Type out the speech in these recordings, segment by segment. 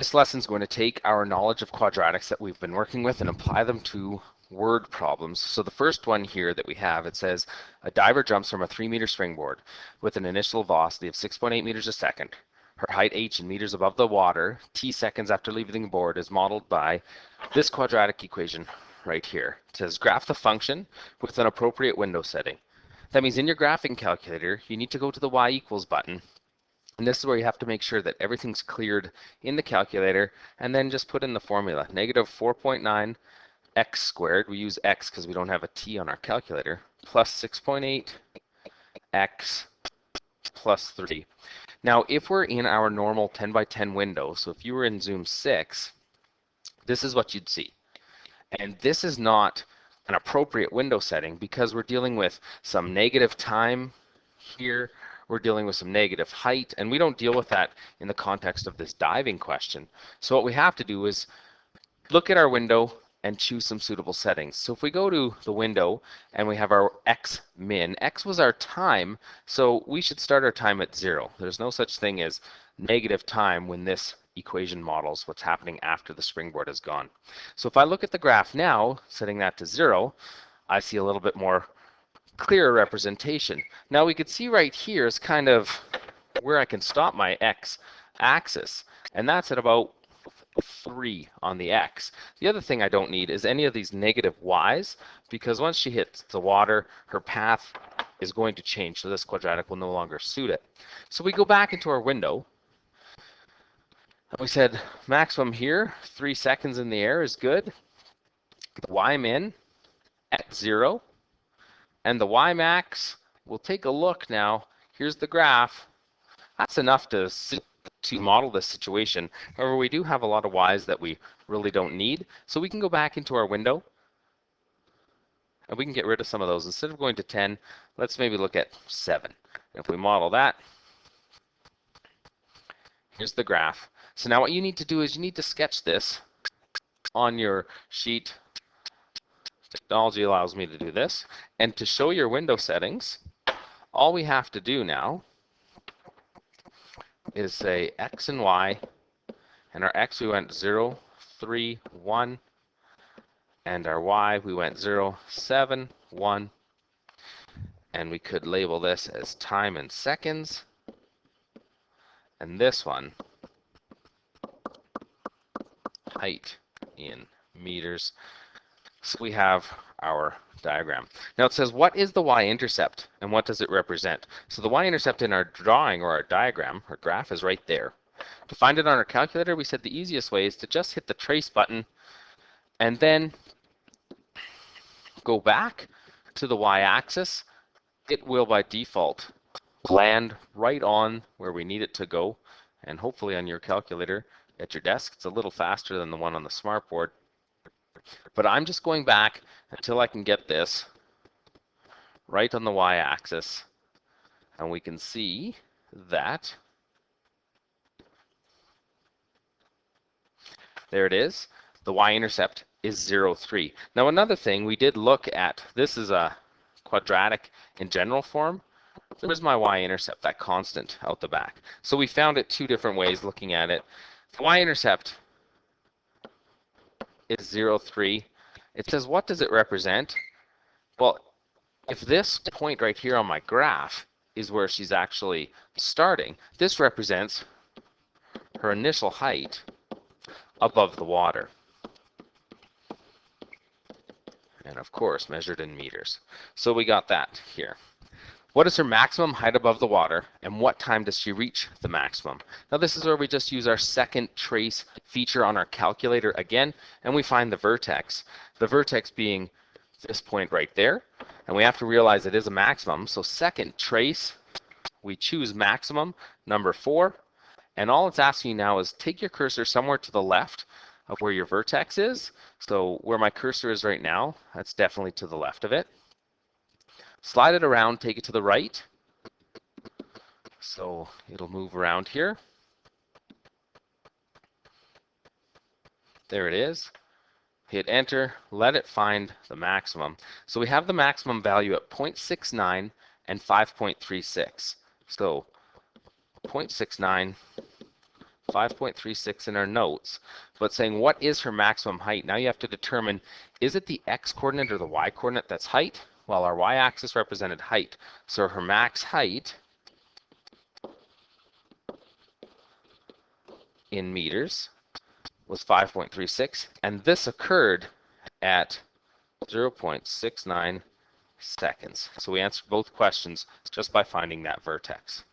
This lesson is going to take our knowledge of quadratics that we've been working with and apply them to word problems. So the first one here that we have, it says a diver jumps from a 3-meter springboard with an initial velocity of 6.8 meters a second. Her height h in meters above the water, t seconds after leaving the board, is modeled by this quadratic equation right here. It says graph the function with an appropriate window setting. That means in your graphing calculator, you need to go to the y equals button. And this is where you have to make sure that everything's cleared in the calculator, and then just put in the formula. Negative 4.9 x squared, we use x because we don't have a t on our calculator, plus 6.8 x plus 3. Now, if we're in our normal 10 by 10 window, so if you were in Zoom 6, this is what you'd see. And this is not an appropriate window setting because we're dealing with some negative time here. We're dealing with some negative height, and we don't deal with that in the context of this diving question. So what we have to do is look at our window and choose some suitable settings. So if we go to the window and we have our x min, x was our time, so we should start our time at 0. There's no such thing as negative time when this equation models what's happening after the springboard is gone. So if I look at the graph now, setting that to 0, I see a little bit more clearer representation. Now we could see right here is kind of where I can stop my x-axis, and that's at about 3 on the x. The other thing I don't need is any of these negative y's, because once she hits the water, her path is going to change, so this quadratic will no longer suit it. So we go back into our window, and we said maximum here, 3 seconds in the air is good. The y min at 0. And the y max, we'll take a look now. Here's the graph. That's enough to model this situation. However, we do have a lot of y's that we really don't need. So we can go back into our window, and we can get rid of some of those. Instead of going to 10, let's maybe look at 7. If we model that, here's the graph. So now what you need to do is you need to sketch this on your sheet. Technology allows me to do this. And to show your window settings, all we have to do now is say x and y, and our x we went 0, 3, 1, and our y we went 0, 7, 1, and we could label this as time in seconds, and this one height in meters. So we have our diagram. Now it says, what is the y-intercept and what does it represent? So the y-intercept in our drawing or our diagram, our graph, is right there. To find it on our calculator, we said the easiest way is to just hit the trace button and then go back to the y-axis. It will by default land right on where we need it to go, and hopefully on your calculator at your desk, it's a little faster than the one on the smartboard. But I'm just going back until I can get this right on the y-axis, and we can see that there it is. The y-intercept is 0, 3. Now another thing we did look at, this is a quadratic in general form. There's my y-intercept, that constant out the back. So we found it 2 different ways looking at it. The y-intercept is 0, 3. It says, what does it represent? Well, if this point right here on my graph is where she's actually starting, this represents her initial height above the water. And of course, measured in meters. So we got that here. What is her maximum height above the water, and what time does she reach the maximum? Now this is where we just use our second trace feature on our calculator again, and we find the vertex. The vertex being this point right there, and we have to realize it is a maximum. So second trace, we choose maximum, number 4, and all it's asking you now is take your cursor somewhere to the left of where your vertex is. So where my cursor is right now, that's definitely to the left of it. Slide it around, take it to the right. So it'll move around here. There it is. Hit enter, let it find the maximum. So we have the maximum value at 0.69 and 5.36. So 0.69, 5.36 in our notes, but saying what is her maximum height? Now you have to determine, is it the x coordinate or the y coordinate that's height? Well, our y-axis represented height, so her max height in meters was 5.36, and this occurred at 0.69 seconds. So we answered both questions just by finding that vertex.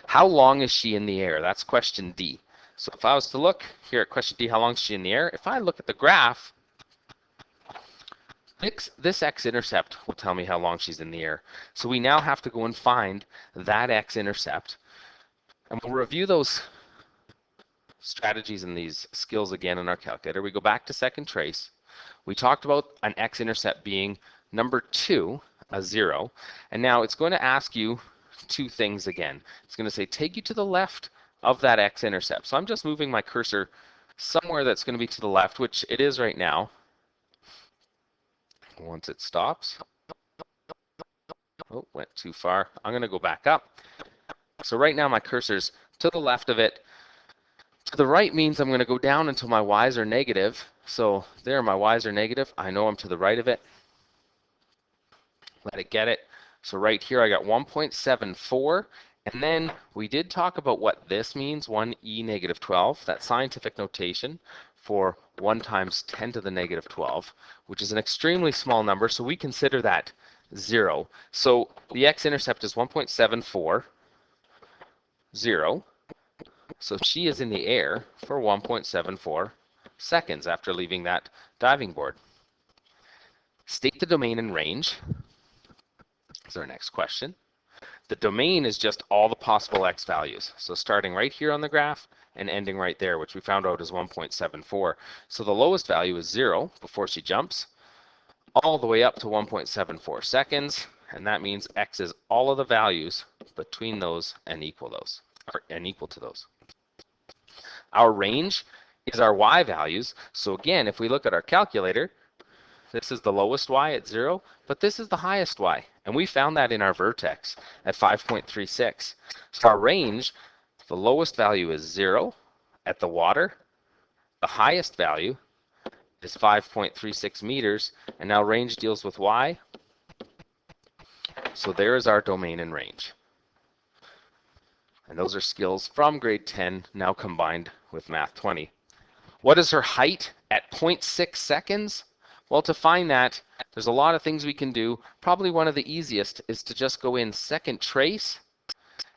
How long is she in the air? That's question D. So if I was to look here at question D, how long is she in the air? If I look at the graph, this x-intercept will tell me how long she's in the air. So we now have to go and find that x-intercept. And we'll review those strategies and these skills again in our calculator. We go back to second trace. We talked about an x-intercept being number 2, a 0. And now it's going to ask you two things again. It's going to say take you to the left of that x-intercept. So I'm just moving my cursor somewhere that's going to be to the left, which it is right now. Once it stops, oh, went too far. I'm going to go back up. So right now my cursor's to the left of it. To the right means I'm going to go down until my y's are negative. So there, my y's are negative. I know I'm to the right of it. Let it get it. So right here I got 1.74. And then we did talk about what this means, 1e negative 12, that scientific notation for 1 times 10 to the negative 12, which is an extremely small number, so we consider that 0. So the x-intercept is 1.74, 0. So she is in the air for 1.74 seconds after leaving that diving board. State the domain and range is our next question. The domain is just all the possible x values. So starting right here on the graph and ending right there, which we found out is 1.74. So the lowest value is 0 before she jumps, all the way up to 1.74 seconds. And that means x is all of the values between those and equal to those. Our range is our y values. So again, if we look at our calculator, this is the lowest y at 0, but this is the highest y. And we found that in our vertex at 5.36. So our range, the lowest value is 0 at the water. The highest value is 5.36 meters. And now range deals with y. So there is our domain and range. And those are skills from grade 10 now combined with Math 20. What is her height at 0.6 seconds? Well, to find that, there's a lot of things we can do. Probably one of the easiest is to just go in second trace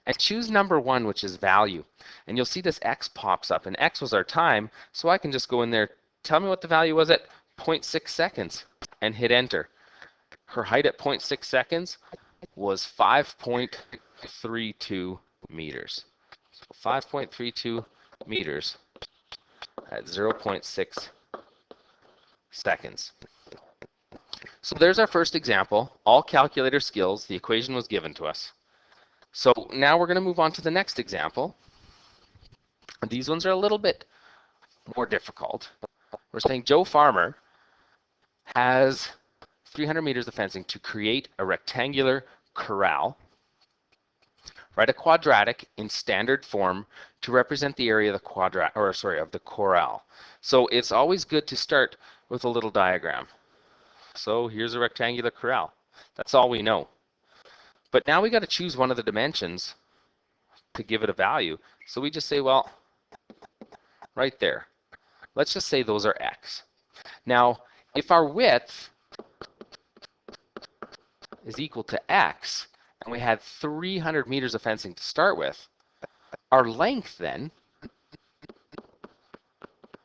and choose number 1, which is value. And you'll see this x pops up, and x was our time, so I can just go in there, tell me what the value was at 0.6 seconds, and hit enter. Her height at 0.6 seconds was 5.32 meters. So 5.32 meters at 0.6 seconds. So there's our first example, all calculator skills. The equation was given to us. So now we're going to move on to the next example. These ones are a little bit more difficult. We're saying Joe Farmer has 300 meters of fencing to create a rectangular corral. Write a quadratic in standard form to represent the area of the corral. So it's always good to start with a little diagram. So here's a rectangular corral. That's all we know. But now we got to choose one of the dimensions to give it a value. So we just say, well, right there. Let's just say those are x. Now, if our width is equal to x, and we had 300 meters of fencing to start with, our length then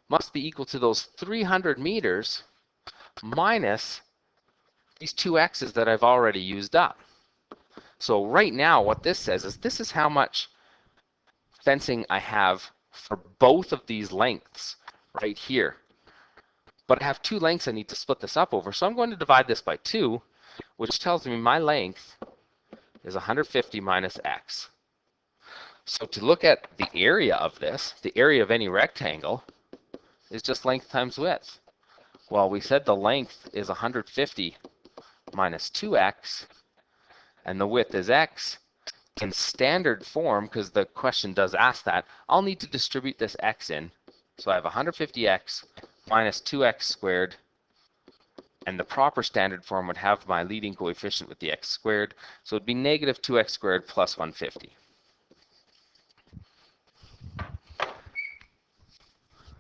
must be equal to those 300 meters minus these two x's that I've already used up. So right now what this says is this is how much fencing I have for both of these lengths right here. But I have two lengths I need to split this up over, so I'm going to divide this by 2, which tells me my length is 150 minus x. So to look at the area of this, the area of any rectangle is just length times width. Well, we said the length is 150 minus 2x, and the width is x. in standard form, because the question does ask that, I'll need to distribute this x in. So I have 150x minus 2x squared, and the proper standard form would have my leading coefficient with the x squared, so it'd be negative 2x squared plus 150.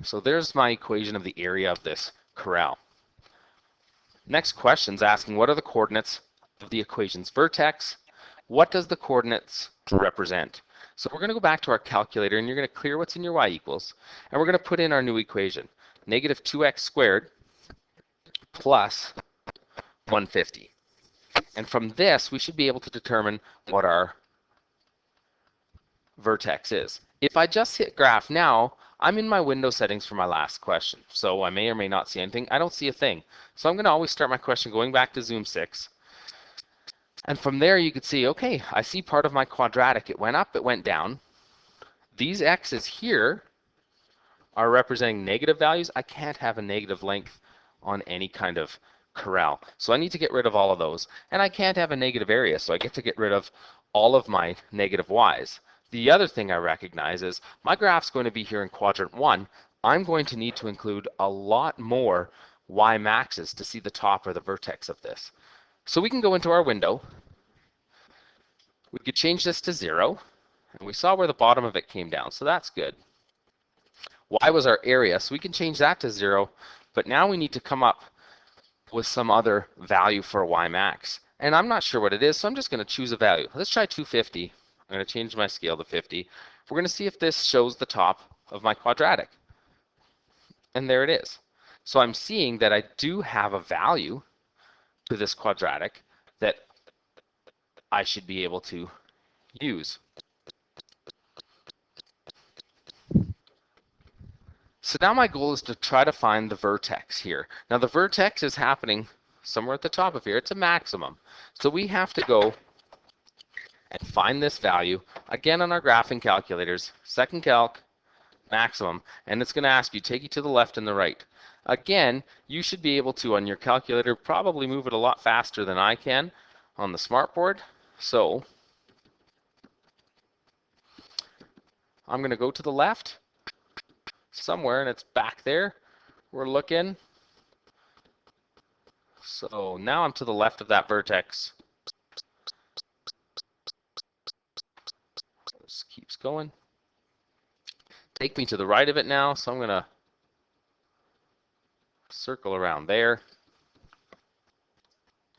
So there's my equation of the area of this corral. Next question's asking, what are the coordinates of the equation's vertex? What does the coordinates represent? So we're going to go back to our calculator, and you're going to clear what's in your y equals, and we're going to put in our new equation, negative 2x squared plus 150. And from this, we should be able to determine what our vertex is. If I just hit graph now, I'm in my window settings for my last question. So I may or may not see anything. I don't see a thing. So I'm going to always start my question going back to Zoom 6. And from there you could see, okay, I see part of my quadratic. It went up, it went down. These x's here are representing negative values. I can't have a negative length on any kind of corral. So I need to get rid of all of those. And I can't have a negative area, so I get to get rid of all of my negative y's. The other thing I recognize is my graph's going to be here in quadrant 1. I'm going to need to include a lot more y maxes to see the top or the vertex of this. So we can go into our window. We could change this to 0. And we saw where the bottom of it came down, so that's good. Y was our area, so we can change that to 0. But now we need to come up with some other value for y max. And I'm not sure what it is, so I'm just going to choose a value. Let's try 250. I'm going to change my scale to 50. We're going to see if this shows the top of my quadratic. And there it is. So I'm seeing that I do have a value to this quadratic that I should be able to use. So now my goal is to try to find the vertex here. Now the vertex is happening somewhere at the top of here. It's a maximum. So we have to go and find this value, again on our graphing calculators, second calc, maximum, and it's going to ask you, take you to the left and the right. Again, you should be able to, on your calculator, probably move it a lot faster than I can on the smartboard. So I'm going to go to the left somewhere, and it's back there. We're looking. So now I'm to the left of that vertex. This keeps going. Take me to the right of it now, so I'm going to circle around there.